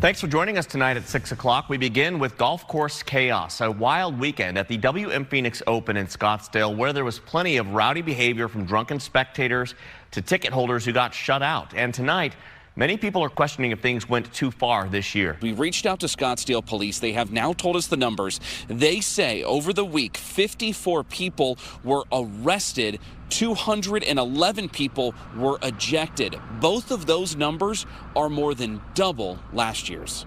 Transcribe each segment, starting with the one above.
Thanks for joining us tonight at 6 o'clock. We begin with golf course chaos, a wild weekend at the WM Phoenix Open in Scottsdale, where there was plenty of rowdy behavior from drunken spectators to ticket holders who got shut out. And tonight, many people are questioning if things went too far this year. We reached out to Scottsdale police. They have now told us the numbers. They say over the week, 54 people were arrested. 211 people were ejected. Both of those numbers are more than double last year's.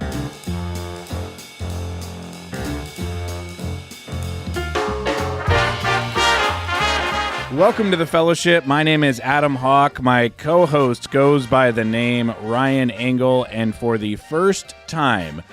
Welcome to the Fellowship. My name is Adam Hawk. My co-host goes by the name Ryan Engle, and for the first time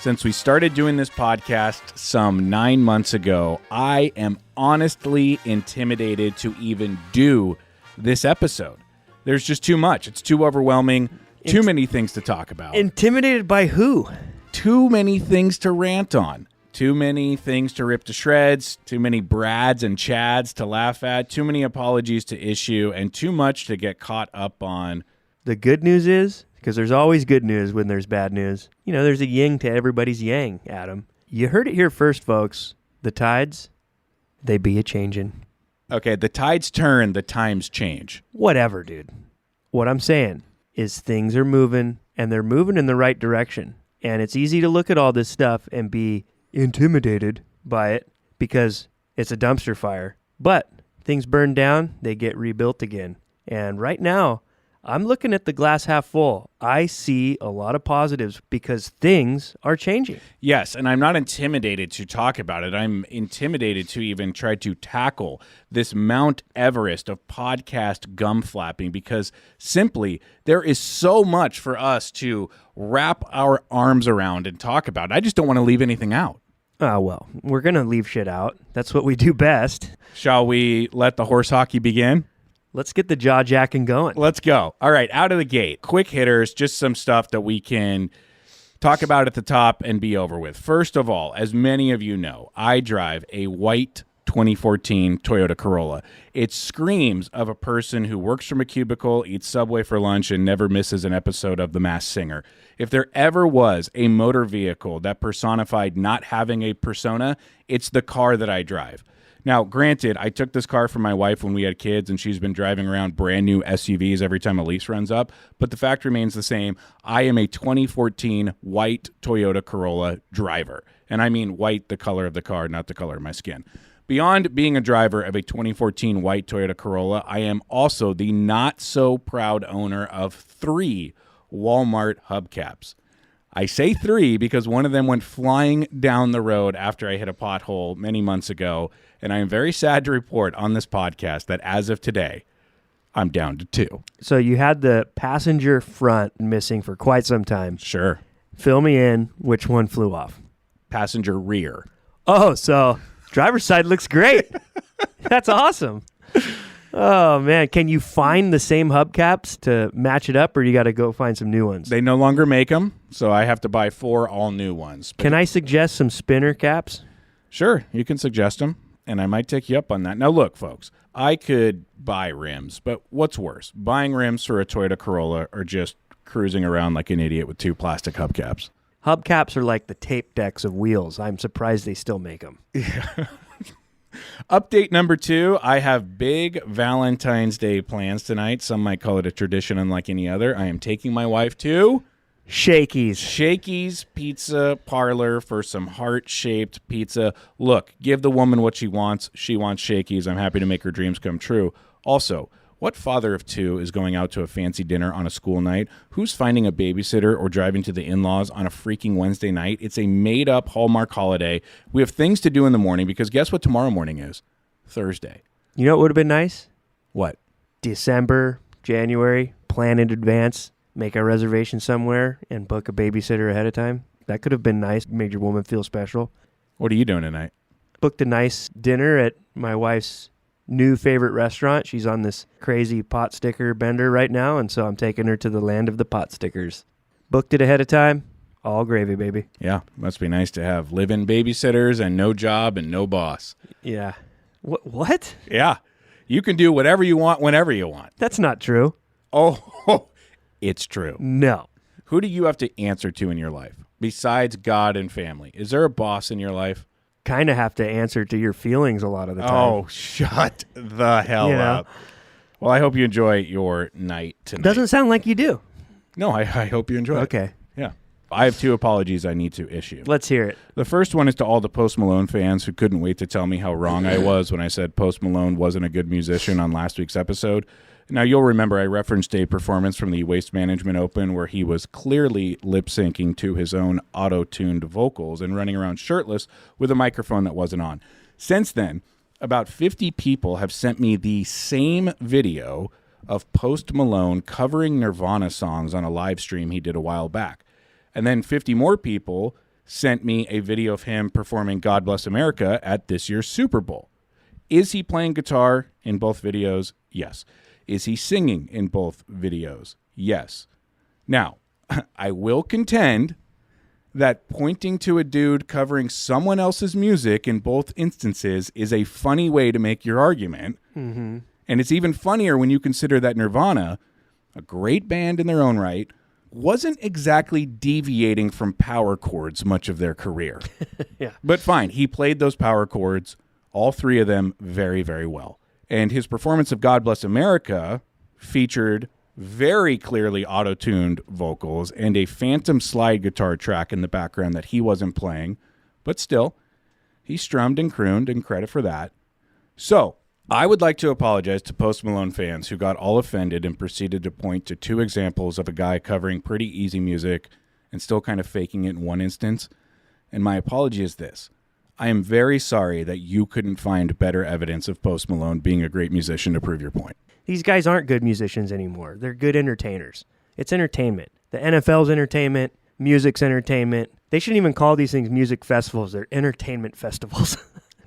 since we started doing this podcast some 9 months ago, I am honestly intimidated to even do this episode. There's just too much. It's too overwhelming. Too many things to talk about. Intimidated by who? Too many things to rant on. Too many things to rip to shreds, too many Brads and Chads to laugh at, too many apologies to issue, and too much to get caught up on. The good news is, because there's always good news when there's bad news, you know, there's a yin to everybody's yang, Adam. You heard it here first, folks. The tides, they be a-changin'. Okay, the tides turn, the times change. Whatever, dude. What I'm saying is things are moving, and they're moving in the right direction. And it's easy to look at all this stuff and be intimidated by it because it's a dumpster fire. But things burn down, they get rebuilt again. And right now, I'm looking at the glass half full. I see a lot of positives because things are changing. Yes, and I'm not intimidated to talk about it. I'm intimidated to even try to tackle this Mount Everest of podcast gum flapping because simply there is so much for us to wrap our arms around and talk about. I just don't want to leave anything out. Oh, well, we're going to leave shit out. That's what we do best. Shall we let the horse hockey begin? Let's get the jaw jacking going. Let's go. All right, out of the gate. Quick hitters, just some stuff that we can talk about at the top and be over with. First of all, as many of you know, I drive a white 2014 Toyota Corolla. It screams of a person who works from a cubicle, eats Subway for lunch, and never misses an episode of The Masked Singer. If there ever was a motor vehicle that personified not having a persona, it's the car that I drive. Now, granted, I took this car from my wife when we had kids, and she's been driving around brand new SUVs every time a lease runs up, but the fact remains the same. I am a 2014 white Toyota Corolla driver, and I mean white, the color of the car, not the color of my skin. Beyond being a driver of a 2014 white Toyota Corolla, I am also the not-so-proud owner of 3 Walmart hubcaps. I say 3 because one of them went flying down the road after I hit a pothole many months ago, and I am very sad to report on this podcast that as of today, I'm down to 2. So you had the passenger front missing for quite some time. Sure. Fill me in. Which one flew off? Passenger rear. Oh, so driver's side looks great. That's awesome. Oh, man. Can you find the same hubcaps to match it up, or you got to go find some new ones? They no longer make them, so I have to buy 4 all new ones. Can I suggest some spinner caps? Sure, you can suggest them, and I might take you up on that. Now, look, folks, I could buy rims, but what's worse, buying rims for a Toyota Corolla or just cruising around like an idiot with 2 plastic hubcaps? Hubcaps are like the tape decks of wheels. I'm surprised they still make them. Yeah. Update number 2, I have big Valentine's Day plans tonight. Some might call it a tradition unlike any other. I am taking my wife to Shakey's Pizza Parlor for some heart-shaped pizza. Look, give the woman what she wants. She wants Shakey's. I'm happy to make her dreams come true. Also, what father of 2 is going out to a fancy dinner on a school night? Who's finding a babysitter or driving to the in-laws on a freaking Wednesday night? It's a made-up Hallmark holiday. We have things to do in the morning because guess what tomorrow morning is? Thursday. You know what would have been nice? What? December, January, plan in advance, make a reservation somewhere, and book a babysitter ahead of time. That could have been nice, made your woman feel special. What are you doing tonight? Booked a nice dinner at my wife's new favorite restaurant. She's on this crazy pot sticker bender right now, and so I'm taking her to the land of the pot stickers. Booked it ahead of time. All gravy, baby. Yeah, must be nice to have live-in babysitters and no job and no boss. Yeah. What? Yeah. You can do whatever you want whenever you want. That's not true. Oh, it's true. No. Who do you have to answer to in your life besides God and family? Is there a boss in your life? Kind of have to answer to your feelings a lot of the time. Oh, shut the hell up. Well, I hope you enjoy your night tonight. Doesn't sound like you do. No, I hope you enjoy it. Okay. Yeah. I have 2 apologies I need to issue. Let's hear it. The first one is to all the Post Malone fans who couldn't wait to tell me how wrong I was when I said Post Malone wasn't a good musician on last week's episode. Now, you'll remember I referenced a performance from the Waste Management Open where he was clearly lip-syncing to his own auto-tuned vocals and running around shirtless with a microphone that wasn't on. Since then, about 50 people have sent me the same video of Post Malone covering Nirvana songs on a live stream he did a while back. And then 50 more people sent me a video of him performing God Bless America at this year's Super Bowl. Is he playing guitar in both videos? Yes. Is he singing in both videos? Yes. Now, I will contend that pointing to a dude covering someone else's music in both instances is a funny way to make your argument. Mm-hmm. And it's even funnier when you consider that Nirvana, a great band in their own right, wasn't exactly deviating from power chords much of their career. Yeah. But fine, he played those power chords, all 3 of them, very, very well. And his performance of God Bless America featured very clearly auto-tuned vocals and a phantom slide guitar track in the background that he wasn't playing. But still, he strummed and crooned, and credit for that. So, I would like to apologize to Post Malone fans who got all offended and proceeded to point to 2 examples of a guy covering pretty easy music and still kind of faking it in one instance. And my apology is this. I am very sorry that you couldn't find better evidence of Post Malone being a great musician to prove your point. These guys aren't good musicians anymore. They're good entertainers. It's entertainment. The NFL's entertainment. Music's entertainment. They shouldn't even call these things music festivals. They're entertainment festivals.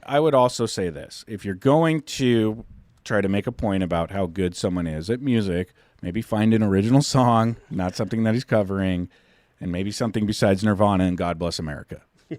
I would also say this. If you're going to try to make a point about how good someone is at music, maybe find an original song, not something that he's covering, and maybe something besides Nirvana and God Bless America. Yeah.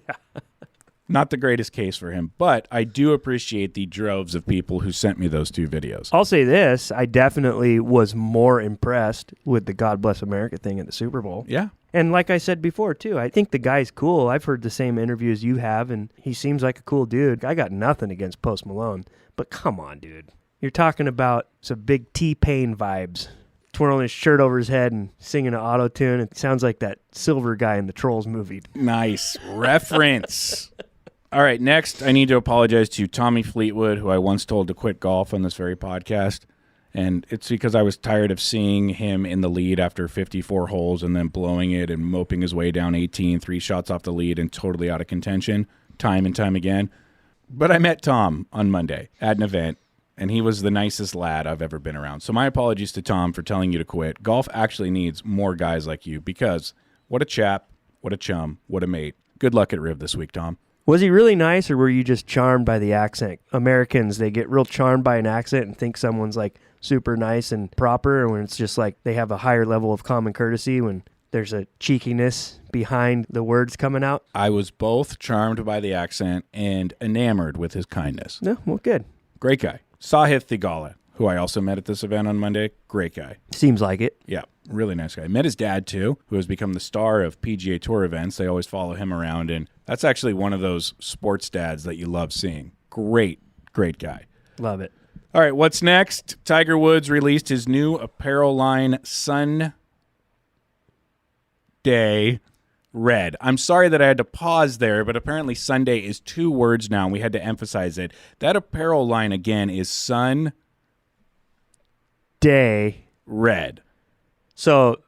Not the greatest case for him, but I do appreciate the droves of people who sent me those 2 videos. I'll say this. I definitely was more impressed with the God Bless America thing at the Super Bowl. Yeah. And like I said before, too, I think the guy's cool. I've heard the same interviews you have, and he seems like a cool dude. I got nothing against Post Malone, but come on, dude. You're talking about some big T-Pain vibes, twirling his shirt over his head and singing an auto-tune. It sounds like that silver guy in the Trolls movie. Nice reference. All right, next, I need to apologize to Tommy Fleetwood, who I once told to quit golf on this very podcast. And it's because I was tired of seeing him in the lead after 54 holes and then blowing it and moping his way down 18, 3 shots off the lead and totally out of contention time and time again. But I met Tom on Monday at an event, and he was the nicest lad I've ever been around. So my apologies to Tom for telling you to quit. Golf actually needs more guys like you because what a chap, what a chum, what a mate. Good luck at Riv this week, Tom. Was he really nice, or were you just charmed by the accent? Americans, they get real charmed by an accent and think someone's like super nice and proper, and when it's just like they have a higher level of common courtesy when there's a cheekiness behind the words coming out. I was both charmed by the accent and enamored with his kindness. No, well, good. Great guy. Sahith Thigala, who I also met at this event on Monday. Great guy. Seems like it. Yeah, really nice guy. Met his dad, too, who has become the star of PGA Tour events. They always follow him around, and that's actually one of those sports dads that you love seeing. Great, great guy. Love it. All right, what's next? Tiger Woods released his new apparel line, Sunday Red. I'm sorry that I had to pause there, but apparently Sunday is 2 words now, and we had to emphasize it. That apparel line, again, is Sunday Red. So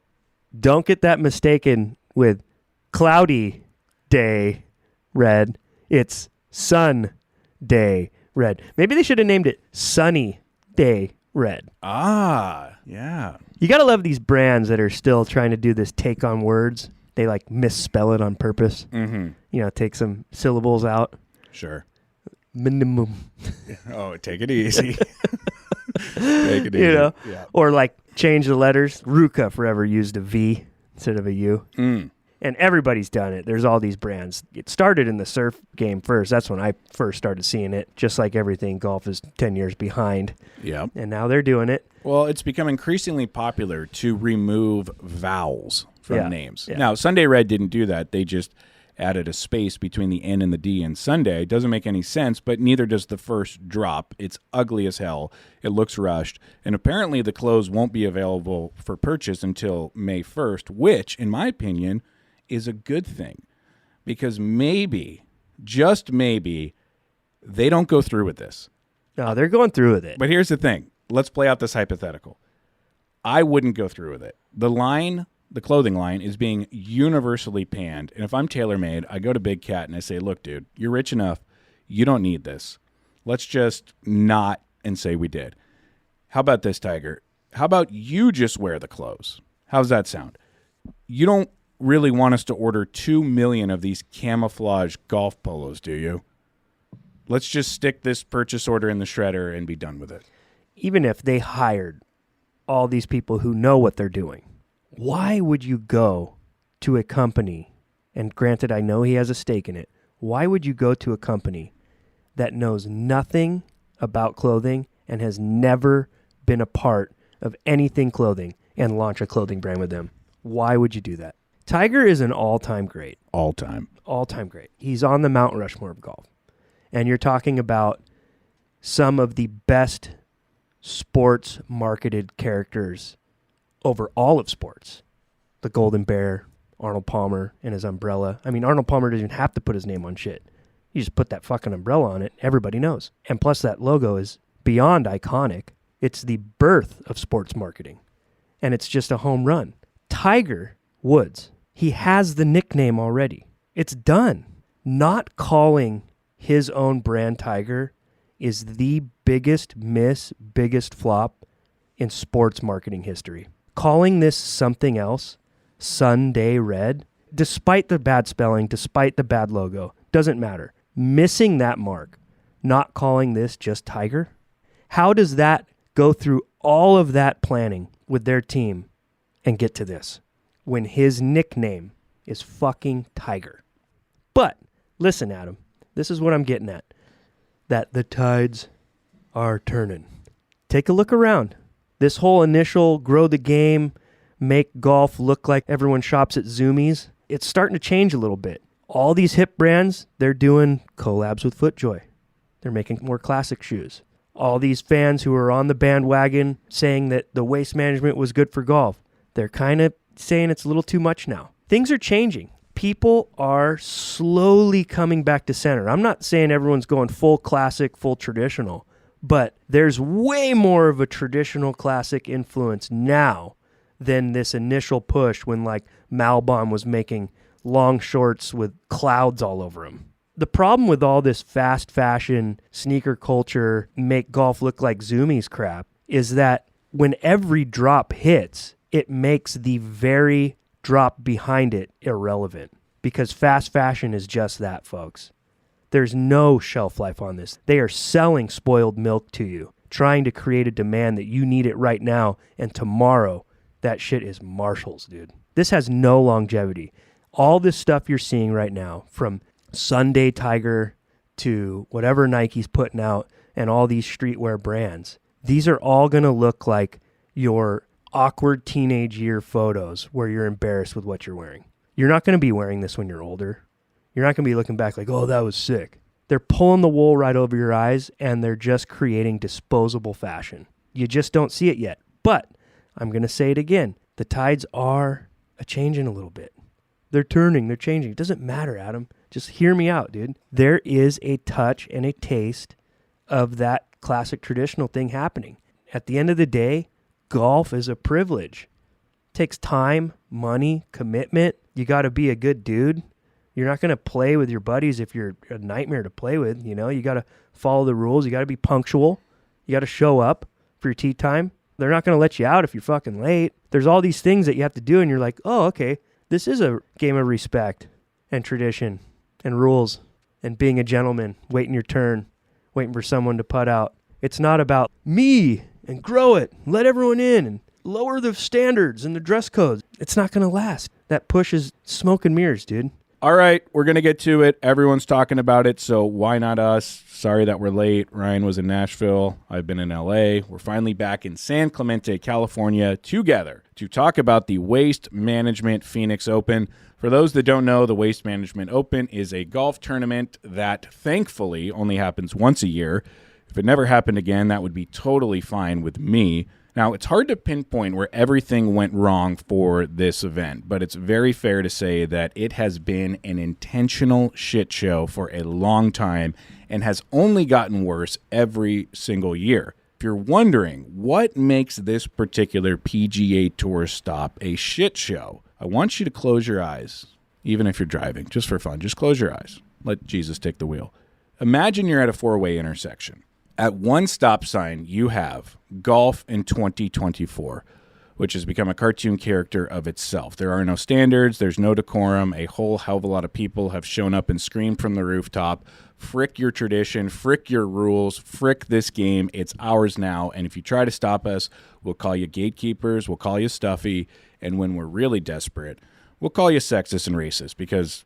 don't get that mistaken with Cloudy Day Red. It's Sunday Red. Maybe they should have named it Sunny Day Red. Ah, yeah. You got to love these brands that are still trying to do this take on words. They like misspell it on purpose. Mm-hmm. You know, take some syllables out. Sure. Minimum. Oh, take it easy. Take it easy. You know, yeah. Or like change the letters. Ruka forever used a V instead of a U. Mm. And everybody's done it. There's all these brands. It started in the surf game first. That's when I first started seeing it. Just like everything, golf is 10 years behind. Yep. And now they're doing it. Well, it's become increasingly popular to remove vowels from names. Now, Sunday Red didn't do that. They just added a space between the N and the D in Sunday. It doesn't make any sense, but neither does the first drop. It's ugly as hell. It looks rushed. And apparently the clothes won't be available for purchase until May 1st, which, in my opinion, is a good thing. Because maybe, just maybe, they don't go through with this. No, they're going through with it. But here's the thing. Let's play out this hypothetical. I wouldn't go through with it. The clothing line is being universally panned. And if I'm TaylorMade, I go to Big Cat and I say, look, dude, you're rich enough. You don't need this. Let's just not and say we did. How about this, Tiger? How about you just wear the clothes? How's that sound? You don't really want us to order 2 million of these camouflage golf polos, do you? Let's just stick this purchase order in the shredder and be done with it. Even if they hired all these people who know what they're doing, why would you go to a company, and granted I know he has a stake in it, why would you go to a company that knows nothing about clothing and has never been a part of anything clothing and launch a clothing brand with them? Why would you do that? Tiger is an all-time great. All-time Great. He's on the Mount Rushmore of golf. And you're talking about some of the best sports marketed characters over all of sports. The Golden Bear, Arnold Palmer, and his umbrella. I mean, Arnold Palmer doesn't even have to put his name on shit. You just put that fucking umbrella on it. Everybody knows. And plus that logo is beyond iconic. It's the birth of sports marketing. And it's just a home run. Tiger Woods, he has the nickname already. It's done. Not calling his own brand Tiger is the biggest miss, biggest flop in sports marketing history. Calling this something else, Sunday Red, despite the bad spelling, despite the bad logo, doesn't matter. Missing that mark, not calling this just Tiger. How does that go through all of that planning with their team and get to this when his nickname is fucking Tiger? But listen, Adam, this is what I'm getting at. That the tides are turning. Take a look around. This whole initial grow the game, make golf look like everyone shops at Zoomies, it's starting to change a little bit. All these hip brands, they're doing collabs with FootJoy. They're making more classic shoes. All these fans who are on the bandwagon saying that the waste management was good for golf, they're kind of saying it's a little too much now. Things are changing. People are slowly coming back to center. I'm not saying everyone's going full classic, full traditional, but there's way more of a traditional classic influence now than this initial push when like Malbon was making long shorts with clouds all over them. The problem with all this fast fashion, sneaker culture, make golf look like Zoomies crap is that when every drop hits, it makes the very drop behind it irrelevant, because fast fashion is just that, folks. There's no shelf life on this. They are selling spoiled milk to you, trying to create a demand that you need it right now, and tomorrow that shit is Marshalls, dude. This has no longevity. All this stuff you're seeing right now, from Sunday Tiger to whatever Nike's putting out and all these streetwear brands, these are all going to look like your awkward teenage year photos where you're embarrassed with what you're wearing. You're not going to be wearing this when you're older. You're not going to be looking back like, oh, that was sick. They're pulling the wool right over your eyes, and they're just creating disposable fashion. You just don't see it yet. But I'm going to say it again. The tides are a-changing a little bit. They're turning. They're changing. It doesn't matter, Adam. Just hear me out, dude. There is a touch and a taste of that classic traditional thing happening. At the end of the day, golf is a privilege. It takes time, money, commitment. You got to be a good dude. You're not going to play with your buddies if you're a nightmare to play with. You know, you got to follow the rules. You got to be punctual. You got to show up for your tee time. They're not going to let you out if you're fucking late. There's all these things that you have to do, and you're like, oh, okay, this is a game of respect and tradition and rules and being a gentleman, waiting your turn, waiting for someone to putt out. It's not about me and grow it, let everyone in, and lower the standards and the dress codes. It's not going to last. That push is smoke and mirrors, dude. All right, we're going to get to it. Everyone's talking about it, so why not us? Sorry that we're late. Ryan was in Nashville. I've been in L.A. We're finally back in San Clemente, California, together to talk about the Waste Management Phoenix Open. For those that don't know, the Waste Management Open is a golf tournament that thankfully only happens once a year. If it never happened again, that would be totally fine with me. Now, it's hard to pinpoint where everything went wrong for this event, but it's very fair to say that it has been an intentional shit show for a long time and has only gotten worse every single year. If you're wondering what makes this particular PGA Tour stop a shit show, I want you to close your eyes, even if you're driving, just for fun. Just close your eyes. Let Jesus take the wheel. Imagine you're at a four-way intersection. At one stop sign, you have golf in 2024, which has become a cartoon character of itself. There are no standards. There's no decorum. A whole hell of a lot of people have shown up and screamed from the rooftop, frick your tradition, frick your rules, frick this game. It's ours now. And if you try to stop us, we'll call you gatekeepers, we'll call you stuffy, and when we're really desperate, we'll call you sexist and racist because,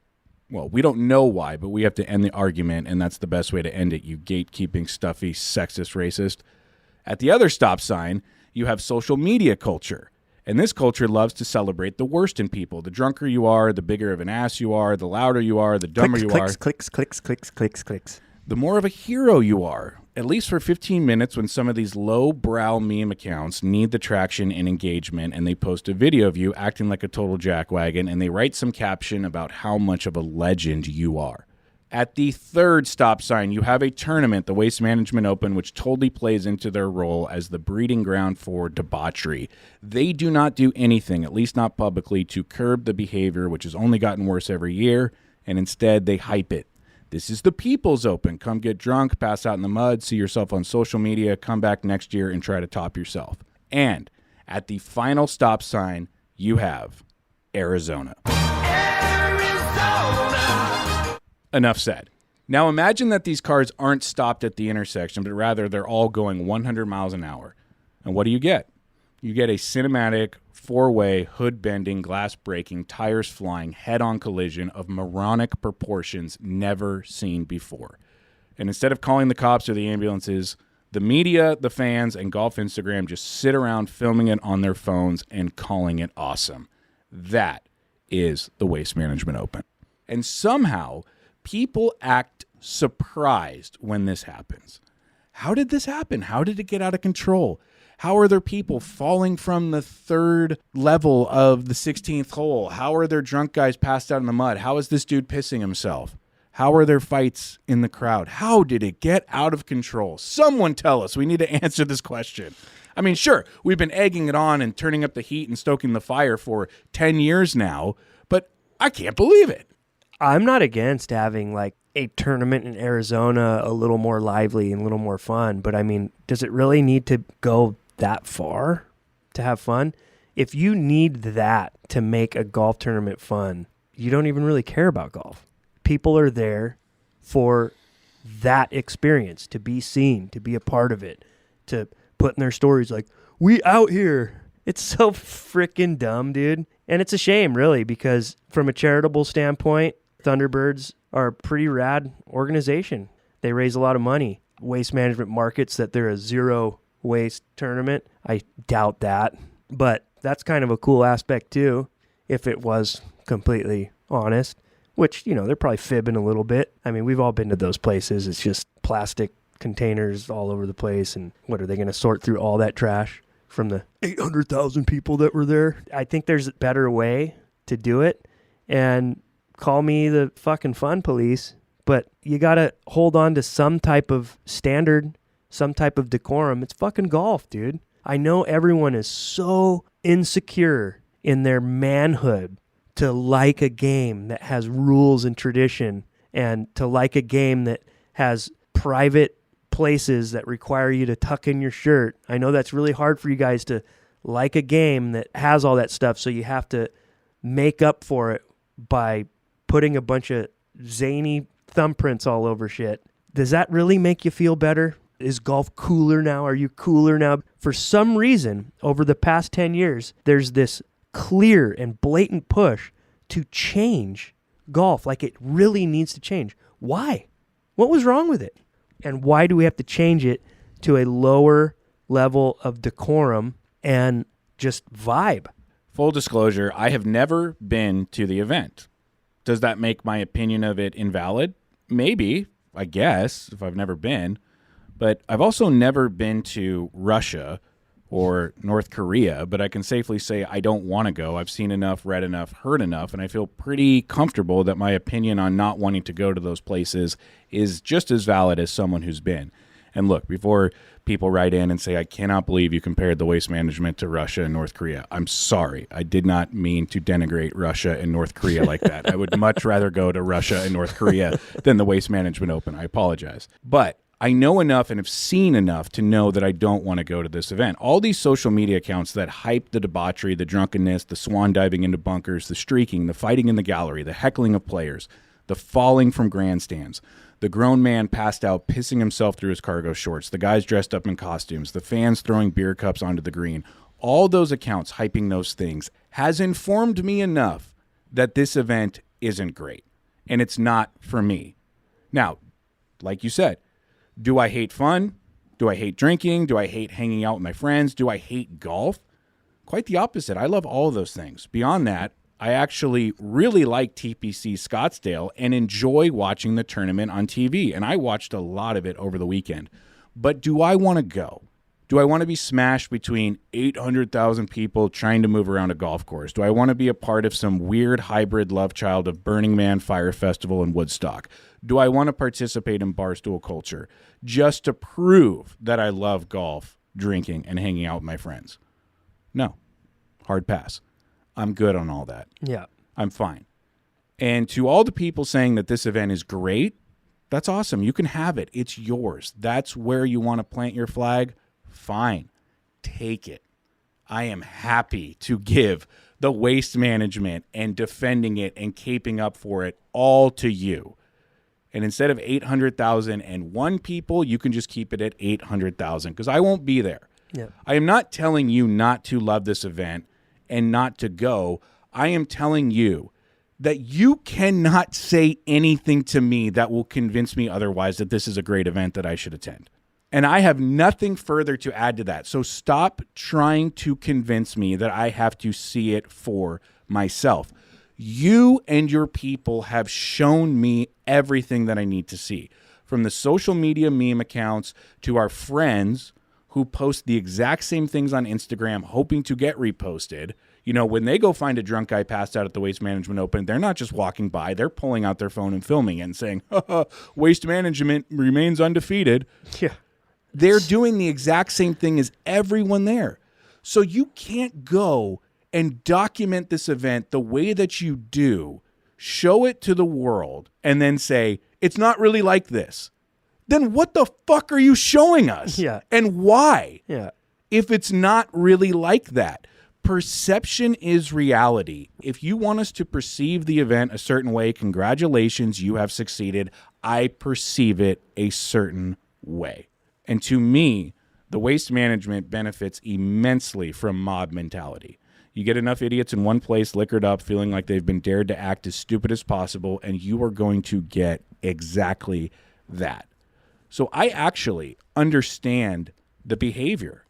well, we don't know why, but we have to end the argument, and that's the best way to end it, you gatekeeping, stuffy, sexist, racist. At the other stop sign, you have social media culture, and this culture loves to celebrate the worst in people. The drunker you are, the bigger of an ass you are, the louder you are, the dumber you are. Clicks. The more of a hero you are, at least for 15 minutes when some of these low-brow meme accounts need the traction and engagement, and they post a video of you acting like a total jackwagon, and they write some caption about how much of a legend you are. At the third stop sign, you have a tournament, the Waste Management Open, which totally plays into their role as the breeding ground for debauchery. They do not do anything, at least not publicly, to curb the behavior, which has only gotten worse every year, and instead they hype it. This is the People's Open. Come get drunk, pass out in the mud, see yourself on social media, come back next year and try to top yourself. And at the final stop sign, you have Arizona. Enough said. Now imagine that these cars aren't stopped at the intersection, but rather they're all going 100 miles an hour. And what do you get? You get a cinematic, four-way, hood-bending, glass-breaking, tires-flying, head-on collision of moronic proportions never seen before. And instead of calling the cops or the ambulances, the media, the fans, and Golf Instagram just sit around filming it on their phones and calling it awesome. That is the Waste Management Open. And somehow, people act surprised when this happens. How did this happen? How did it get out of control? How are there people falling from the third level of the 16th hole? How are there drunk guys passed out in the mud? How is this dude pissing himself? How are there fights in the crowd? How did it get out of control? Someone tell us. We need to answer this question. I mean, sure, we've been egging it on and turning up the heat and stoking the fire for 10 years now, but I can't believe it. I'm not against having like a tournament in Arizona a little more lively and a little more fun, but I mean, does it really need to go that far to have fun? If you need that to make a golf tournament fun, you don't even really care about golf. People are there for that experience, to be seen, to be a part of it, to put in their stories like, we out here. It's so freaking dumb, dude. And it's a shame, really, because from a charitable standpoint, Thunderbirds are a pretty rad organization. They raise a lot of money. Waste Management markets that they're a zero waste tournament. I doubt that, but that's kind of a cool aspect too, if it was completely honest, which, you know, they're probably fibbing a little bit. I mean, we've all been to those places. It's just plastic containers all over the place, and what, are they going to sort through all that trash from the 800,000 people that were there? I think there's a better way to do it, and call me the fucking fun police, but you got to hold on to some type of standard, some type of decorum. It's fucking golf, dude. I know everyone is so insecure in their manhood to like a game that has rules and tradition, and to like a game that has private places that require you to tuck in your shirt. I know that's really hard for you guys to like a game that has all that stuff, so you have to make up for it by putting a bunch of zany thumbprints all over shit. Does that really make you feel better? Is golf cooler now? Are you cooler now? For some reason, over the past 10 years, there's this clear and blatant push to change golf like it really needs to change. Why? What was wrong with it? And why do we have to change it to a lower level of decorum and just vibe? Full disclosure, I have never been to the event. Does that make my opinion of it invalid? Maybe, I guess, if I've never been. But I've also never been to Russia or North Korea, but I can safely say I don't want to go. I've seen enough, read enough, heard enough, and I feel pretty comfortable that my opinion on not wanting to go to those places is just as valid as someone who's been. And look, before people write in and say, I cannot believe you compared the Waste Management to Russia and North Korea, I'm sorry. I did not mean to denigrate Russia and North Korea like that. I would much rather go to Russia and North Korea than the Waste Management Open. I apologize. But I know enough and have seen enough to know that I don't want to go to this event. All these social media accounts that hype the debauchery, the drunkenness, the swan diving into bunkers, the streaking, the fighting in the gallery, the heckling of players, the falling from grandstands, the grown man passed out pissing himself through his cargo shorts, the guys dressed up in costumes, the fans throwing beer cups onto the green, all those accounts hyping those things has informed me enough that this event isn't great, and it's not for me. Now, like you said, do I hate fun? Do I hate drinking? Do I hate hanging out with my friends? Do I hate golf? Quite the opposite. I love all of those things. Beyond that, I actually really like TPC Scottsdale and enjoy watching the tournament on TV, and I watched a lot of it over the weekend. But do I want to go? Do I want to be smashed between 800,000 people trying to move around a golf course? Do I want to be a part of some weird hybrid love child of Burning Man Fire Festival in Woodstock? Do I want to participate in barstool culture just to prove that I love golf, drinking, and hanging out with my friends? No. Hard pass. I'm good on all that. Yeah. I'm fine. And to all the people saying that this event is great, that's awesome. You can have it. It's yours. That's where you want to plant your flag. Fine. Take it. I am happy to give the Waste Management and defending it and caping up for it all to you. And instead of 800,001 people, you can just keep it at 800,000 because I won't be there. Yeah. I am not telling you not to love this event and not to go. I am telling you that you cannot say anything to me that will convince me otherwise that this is a great event that I should attend. And I have nothing further to add to that. So stop trying to convince me that I have to see it for myself. You and your people have shown me everything that I need to see. From the social media meme accounts to our friends who post the exact same things on Instagram hoping to get reposted. You know, when they go find a drunk guy passed out at the Waste Management Open, they're not just walking by. They're pulling out their phone and filming it and saying, Waste Management remains undefeated. Yeah. They're doing the exact same thing as everyone there. So you can't go and document this event the way that you do, show it to the world, and then say, it's not really like this. Then what the fuck are you showing us? Yeah. And why? Yeah. If it's not really like that. Perception is reality. If you want us to perceive the event a certain way, congratulations, you have succeeded. I perceive it a certain way. And to me, the Waste Management benefits immensely from mob mentality. You get enough idiots in one place liquored up feeling like they've been dared to act as stupid as possible, and you are going to get exactly that. So I actually understand the behavior.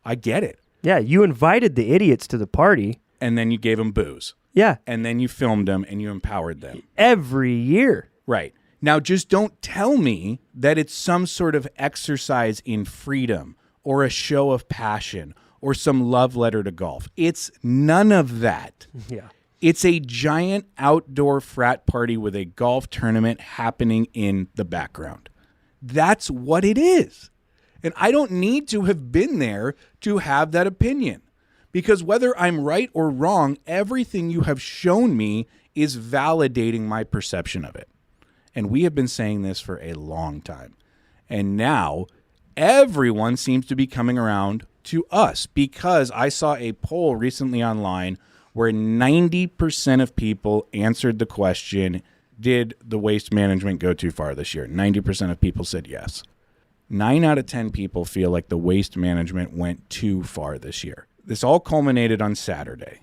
I get it. Yeah, you invited the idiots to the party. And then you gave them booze. Yeah. And then you filmed them and you empowered them. Every year. Right. Now, just don't tell me that it's some sort of exercise in freedom or a show of passion or some love letter to golf. It's none of that. Yeah. It's a giant outdoor frat party with a golf tournament happening in the background. That's what it is. And I don't need to have been there to have that opinion. Because whether I'm right or wrong, everything you have shown me is validating my perception of it. And we have been saying this for a long time. And now everyone seems to be coming around to us because I saw a poll recently online where 90% of people answered the question, did the Waste Management go too far this year? 90% of people said yes. 9 out of 10 people feel like the Waste Management went too far this year. This all culminated on Saturday.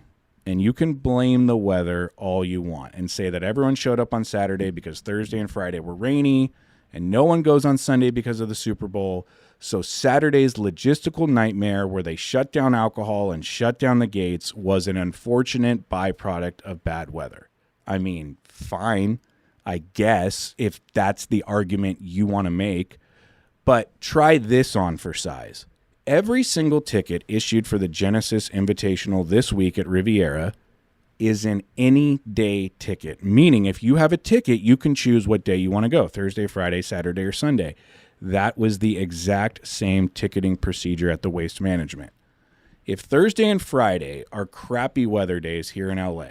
And you can blame the weather all you want and say that everyone showed up on Saturday because Thursday and Friday were rainy and no one goes on Sunday because of the Super Bowl. So Saturday's logistical nightmare where they shut down alcohol and shut down the gates was an unfortunate byproduct of bad weather. I mean, fine, I guess, if that's the argument you want to make. But try this on for size. Every single ticket issued for the Genesis Invitational this week at Riviera is an any day ticket, meaning if you have a ticket, you can choose what day you want to go, Thursday, Friday, Saturday, or Sunday. That was the exact same ticketing procedure at the Waste Management. If Thursday and Friday are crappy weather days here in LA,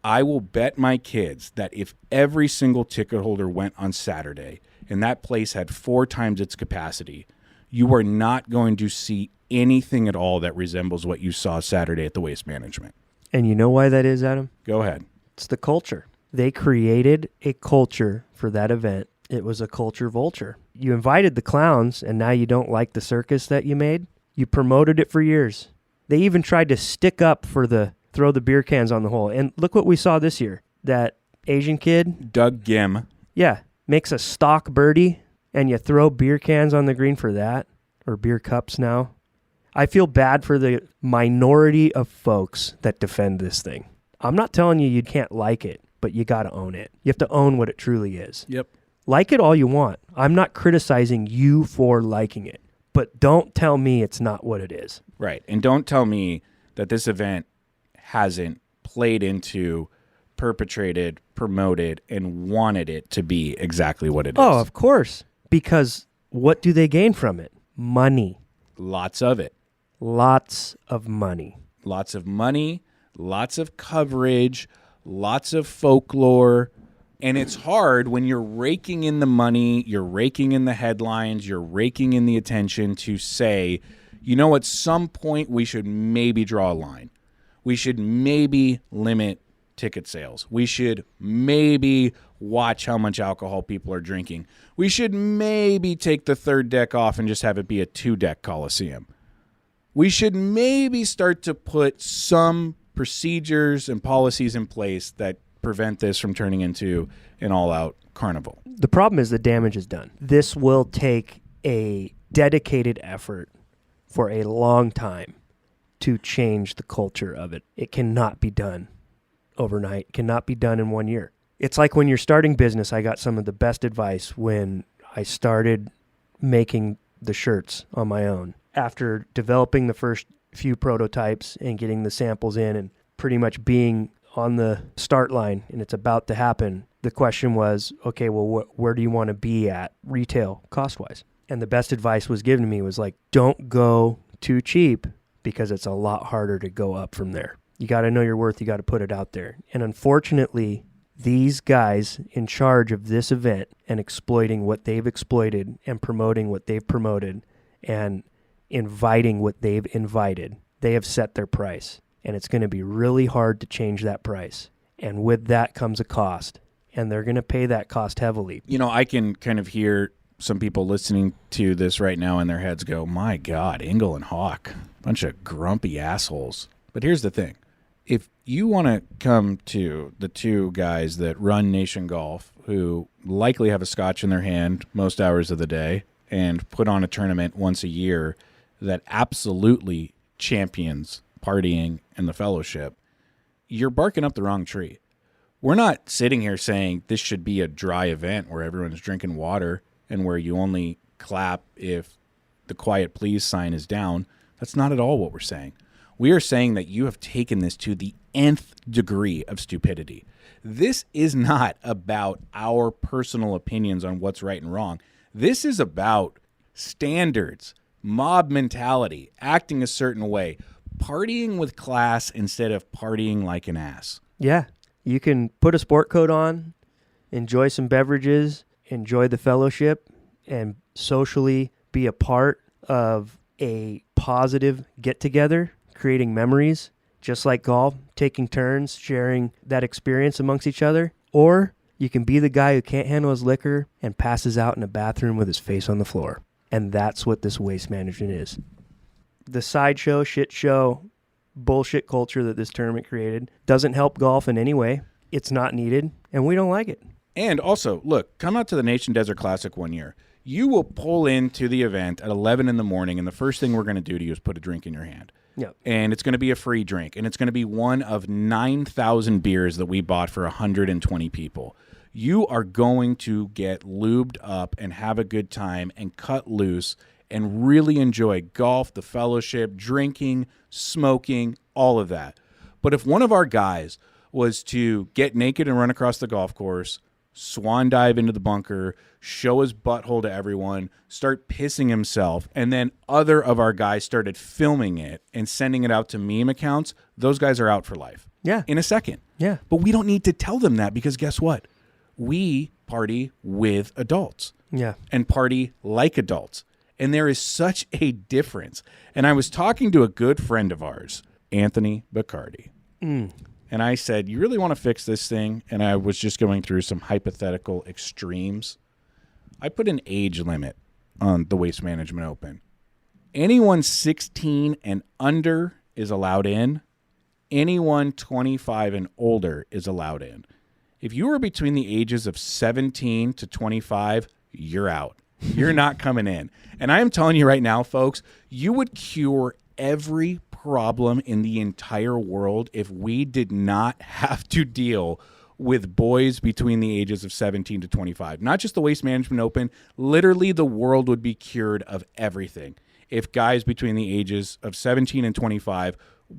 I will bet my kids that if every single ticket holder went on Saturday and that place had 4 times its capacity, you are not going to see anything at all that resembles what you saw Saturday at the Waste Management. And you know why that is, Adam? Go ahead. It's the culture. They created a culture for that event. It was a culture vulture. You invited the clowns, and now you don't like the circus that you made? You promoted it for years. They even tried to stick up for the throw the beer cans on the hole. And look what we saw this year. That Asian kid. Doug Gim. Yeah. Makes a stock birdie, and you throw beer cans on the green for that, or beer cups now. I feel bad for the minority of folks that defend this thing. I'm not telling you can't like it, but you got to own it. You have to own what it truly is. Yep. Like it all you want. I'm not criticizing you for liking it, but don't tell me it's not what it is. Right. And don't tell me that this event hasn't played into, perpetrated, promoted, and wanted it to be exactly what it is. Oh, of course. Because what do they gain from it? Money. Lots of it. Lots of money. Lots of money, lots of coverage, lots of folklore. And it's hard when you're raking in the money, you're raking in the headlines, you're raking in the attention to say, you know, at some point we should maybe draw a line. We should maybe limit ticket sales. We should maybe watch how much alcohol people are drinking. We should maybe take the third deck off and just have it be a 2-deck Coliseum. We should maybe start to put some procedures and policies in place that prevent this from turning into an all-out carnival. The problem is the damage is done. This will take a dedicated effort for a long time to change the culture of it. It cannot be done overnight. It cannot be done in 1 year. It's like when you're starting business, I got some of the best advice when I started making the shirts on my own. After developing the first few prototypes and getting the samples in and pretty much being on the start line and it's about to happen, the question was, okay, well, where do you want to be at retail cost-wise? And the best advice was given to me was like, don't go too cheap because it's a lot harder to go up from there. You got to know your worth. You got to put it out there. And unfortunately, these guys in charge of this event and exploiting what they've exploited and promoting what they've promoted and inviting what they've invited, they have set their price. And it's going to be really hard to change that price. And with that comes a cost. And they're going to pay that cost heavily. You know, I can kind of hear some people listening to this right now in their heads go, my God, Engle and Hawk, bunch of grumpy assholes. But here's the thing. If you want to come to the two guys that run Nation Golf, who likely have a scotch in their hand most hours of the day and put on a tournament once a year that absolutely champions partying and the fellowship, you're barking up the wrong tree. We're not sitting here saying this should be a dry event where everyone's drinking water and where you only clap if the quiet please sign is down. That's not at all what we're saying. We are saying that you have taken this to the nth degree of stupidity. This is not about our personal opinions on what's right and wrong. This is about standards, mob mentality, acting a certain way, partying with class instead of partying like an ass. Yeah. You can put a sport coat on, enjoy some beverages, enjoy the fellowship, and socially be a part of a positive get-together, creating memories, just like golf, taking turns, sharing that experience amongst each other. Or you can be the guy who can't handle his liquor and passes out in a bathroom with his face on the floor. And that's what this waste management is. The sideshow, shit show, bullshit culture that this tournament created. Doesn't help golf in any way. It's not needed, and we don't like it. And also, look, come out to the Nation Desert Classic one year. You will pull into the event at 11 in the morning, and the first thing we're going to do to you is put a drink in your hand. Yep. And it's going to be a free drink, and it's going to be one of 9,000 beers that we bought for 120 people. You are going to get lubed up and have a good time and cut loose and really enjoy golf, the fellowship, drinking, smoking, all of that. But if one of our guys was to get naked and run across the golf course, swan dive into the bunker, show his butthole to everyone, start pissing himself, and then other of our guys started filming it and sending it out to meme accounts, those guys are out for life. Yeah. In a second. Yeah. But we don't need to tell them that because guess what? We party with adults. Yeah. And party like adults. And there is such a difference. And I was talking to a good friend of ours, Anthony Bacardi. And I said, you really want to fix this thing? And I was just going through some hypothetical extremes. I put an age limit on the Waste Management Open. Anyone 16 and under is allowed in. Anyone 25 and older is allowed in. If you are between the ages of 17 to 25, you're out. You're not coming in. And I am telling you right now, folks, you would cure every problem in the entire world if we did not have to deal with boys between the ages of 17 to 25. Not just the Waste Management Open. Literally, the world would be cured of everything if guys between the ages of 17 and 25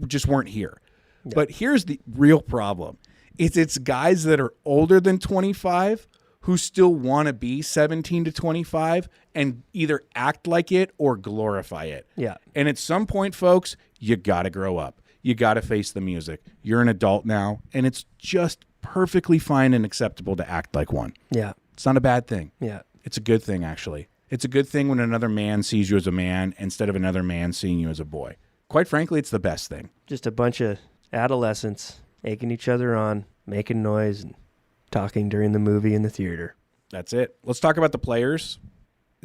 just weren't here. Yeah. But here's the real problem. It's guys that are older than 25 who still want to be 17 to 25 and either act like it or glorify it. Yeah. And at some point, folks, you got to grow up. You got to face the music. You're an adult now, and it's just perfectly fine and acceptable to act like one. Yeah. It's not a bad thing. Yeah. It's a good thing, actually. It's a good thing when another man sees you as a man instead of another man seeing you as a boy. Quite frankly, it's the best thing. Just a bunch of adolescents egging each other on, making noise, and talking during the movie in the theater. That's it. Let's talk about the players.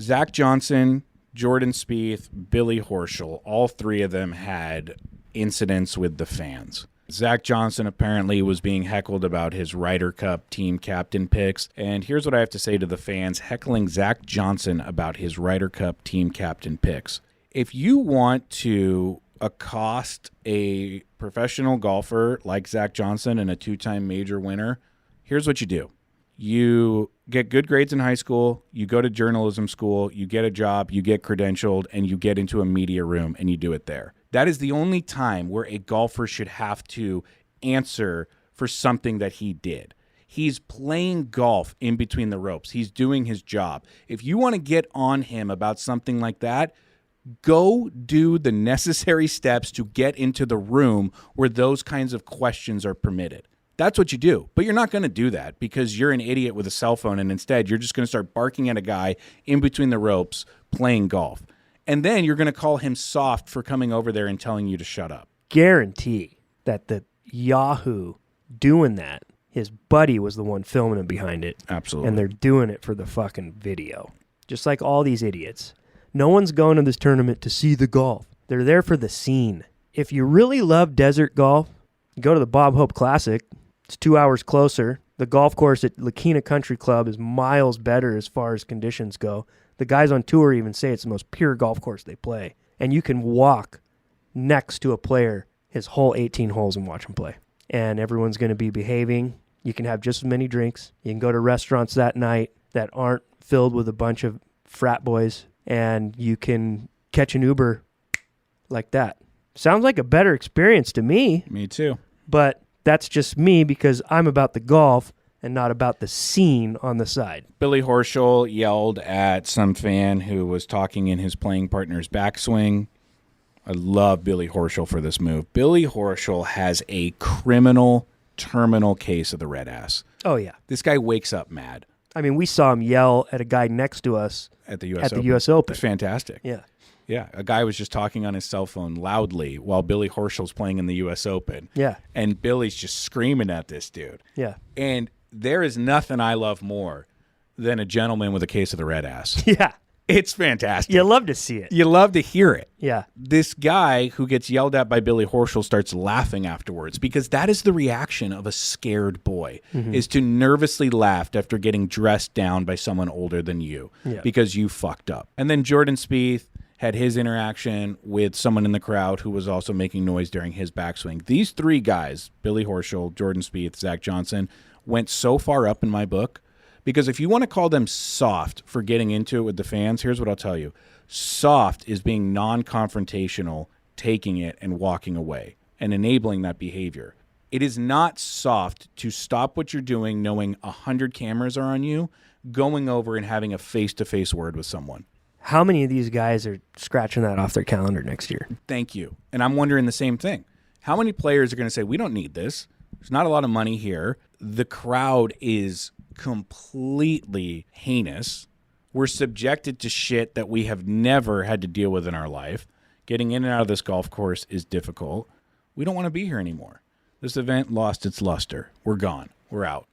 Zach Johnson, Jordan Spieth, Billy Horschel, all three of them had incidents with the fans. Zach Johnson apparently was being heckled about his Ryder Cup team captain picks. And here's what I have to say to the fans heckling Zach Johnson about his Ryder Cup team captain picks. If you want to accost a professional golfer like Zach Johnson and a two-time major winner, here's what you do. You get good grades in high school, you go to journalism school, you get a job, you get credentialed, and you get into a media room and you do it there. That is the only time where a golfer should have to answer for something that he did. He's playing golf in between the ropes. He's doing his job. If you want to get on him about something like that, go do the necessary steps to get into the room where those kinds of questions are permitted. That's what you do. But you're not going to do that because you're an idiot with a cell phone, and instead you're just going to start barking at a guy in between the ropes playing golf. And then you're going to call him soft for coming over there and telling you to shut up. Guarantee that the Yahoo doing that, his buddy was the one filming him behind it. Absolutely. And they're doing it for the fucking video. Just like all these idiots. No one's going to this tournament to see the golf. They're there for the scene. If you really love desert golf, go to the Bob Hope Classic. It's 2 hours closer. The golf course at Lakina Country Club is miles better as far as conditions go. The guys on tour even say it's the most pure golf course they play. And you can walk next to a player his whole 18 holes and watch him play. And everyone's going to be behaving. You can have just as many drinks. You can go to restaurants that night that aren't filled with a bunch of frat boys. And you can catch an Uber like that. Sounds like a better experience to me. Me too. But that's just me because I'm about the golf and not about the scene on the side. Billy Horschel yelled at some fan who was talking in his playing partner's backswing. I love Billy Horschel for this move. Billy Horschel has a criminal terminal case of the red ass. Oh, yeah. This guy wakes up mad. I mean, we saw him yell at a guy next to us at the U.S. Open. US Open. It's fantastic. Yeah. Yeah, a guy was just talking on his cell phone loudly while Billy Horschel's playing in the U.S. Open. Yeah. And Billy's just screaming at this dude. Yeah. And there is nothing I love more than a gentleman with a case of the red ass. Yeah. It's fantastic. You love to see it. You love to hear it. Yeah. This guy who gets yelled at by Billy Horschel starts laughing afterwards because that is the reaction of a scared boy, is to nervously laugh after getting dressed down by someone older than you because you fucked up. And then Jordan Spieth had his interaction with someone in the crowd who was also making noise during his backswing. These three guys, Billy Horschel, Jordan Spieth, Zach Johnson, went so far up in my book because if you want to call them soft for getting into it with the fans, here's what I'll tell you. Soft is being non-confrontational, taking it and walking away and enabling that behavior. It is not soft to stop what you're doing knowing 100 cameras are on you, going over and having a face-to-face word with someone. How many of these guys are scratching that off their calendar next year? Thank you. And I'm wondering the same thing. How many players are going to say, we don't need this? There's not a lot of money here. The crowd is completely heinous. We're subjected to shit that we have never had to deal with in our life. Getting in and out of this golf course is difficult. We don't want to be here anymore. This event lost its luster. We're gone. We're out.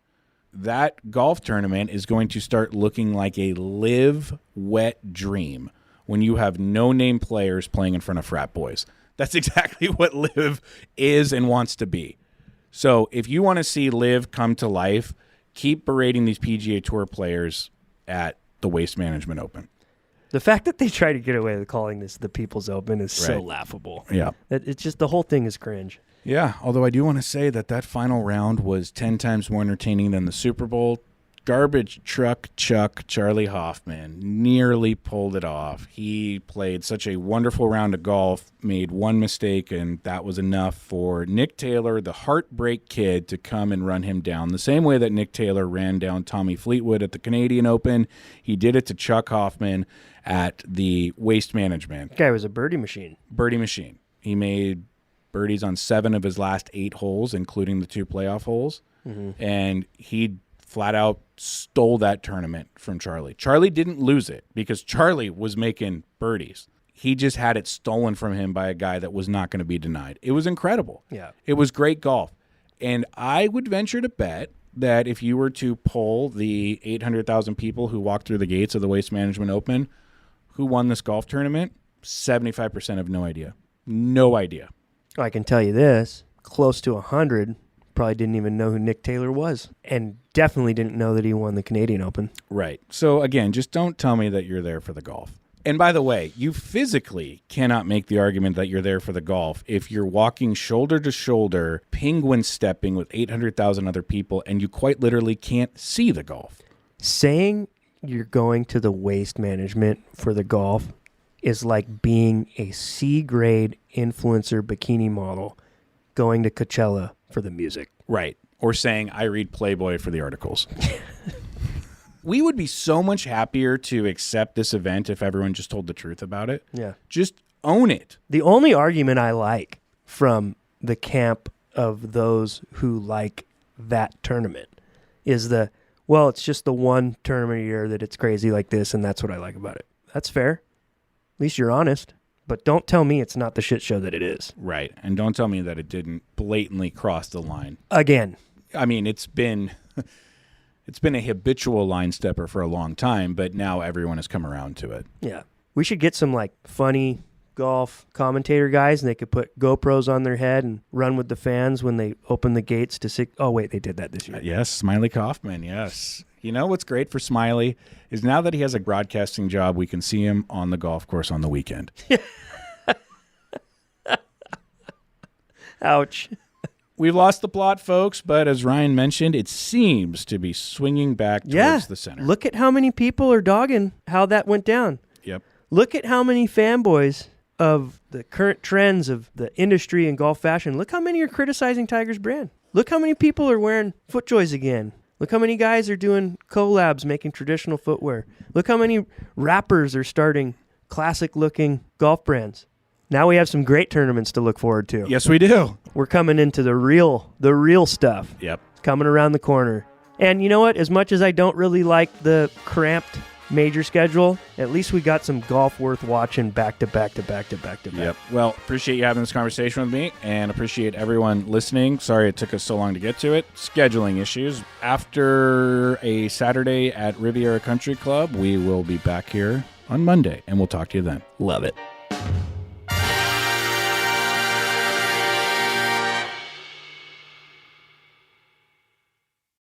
That golf tournament is going to start looking like a live wet dream when you have no-name players playing in front of frat boys. That's exactly what live is and wants to be. So if you want to see live come to life, keep berating these PGA Tour players at the Waste Management Open. The fact that they try to get away with calling this the People's Open is so laughable. Yeah. It's just the whole thing is cringe. Yeah, although I do want to say that final round was 10 times more entertaining than the Super Bowl. Garbage truck Chuck Charlie Hoffman nearly pulled it off. He played such a wonderful round of golf, made one mistake, and that was enough for Nick Taylor, the heartbreak kid, to come and run him down. The same way that Nick Taylor ran down Tommy Fleetwood at the Canadian Open, he did it to Chuck Hoffman at the Waste Management. That guy was a birdie machine. Birdie machine. He made birdies on 7 of his last 8 holes, including the 2 playoff holes. And he flat out stole that tournament from Charlie. Charlie didn't lose it because Charlie was making birdies. He just had it stolen from him by a guy that was not going to be denied. It was incredible. Yeah. It was great golf. And I would venture to bet that if you were to poll the 800,000 people who walked through the gates of the Waste Management Open who won this golf tournament, 75% have no idea. No idea. I can tell you this, close to 100 probably didn't even know who Nick Taylor was and definitely didn't know that he won the Canadian Open. Right. So, again, just don't tell me that you're there for the golf. And by the way, you physically cannot make the argument that you're there for the golf if you're walking shoulder to shoulder, penguin stepping with 800,000 other people, and you quite literally can't see the golf. Saying you're going to the Waste Management for the golf is like being a C-grade influencer bikini model going to Coachella for the music. Right. Or saying, I read Playboy for the articles. We would be so much happier to accept this event if everyone just told the truth about it. Yeah. Just own it. The only argument I like from the camp of those who like that tournament is it's just the one tournament a year that it's crazy like this, and that's what I like about it. That's fair. At least you're honest. But don't tell me it's not the shit show that it is. Right. And don't tell me that it didn't blatantly cross the line. Again. I mean, it's been a habitual line stepper for a long time, but now everyone has come around to it. Yeah. We should get some like funny golf commentator guys, and they could put GoPros on their head and run with the fans when they open the gates to see. Oh, wait, they did that this year. Yes, Smiley Kaufman, yes. You know what's great for Smiley is now that he has a broadcasting job, we can see him on the golf course on the weekend. Ouch. We've lost the plot, folks, but as Ryan mentioned, it seems to be swinging back towards the center. Look at how many people are dogging how that went down. Yep. Look at how many fanboys of the current trends of the industry and golf fashion. Look how many are criticizing Tiger's brand. Look how many people are wearing FootJoys again. Look how many guys are doing collabs, making traditional footwear. Look how many rappers are starting classic-looking golf brands. Now we have some great tournaments to look forward to. Yes, we do. We're coming into the real stuff. Yep. It's coming around the corner. And you know what? As much as I don't really like the cramped major schedule, at least we got some golf worth watching back to back to back to back to back. Yep. Well, appreciate you having this conversation with me, and appreciate everyone listening. Sorry it took us so long to get to it. Scheduling issues. After a Saturday at Riviera Country Club, we will be back here on Monday, and we'll talk to you then. Love it.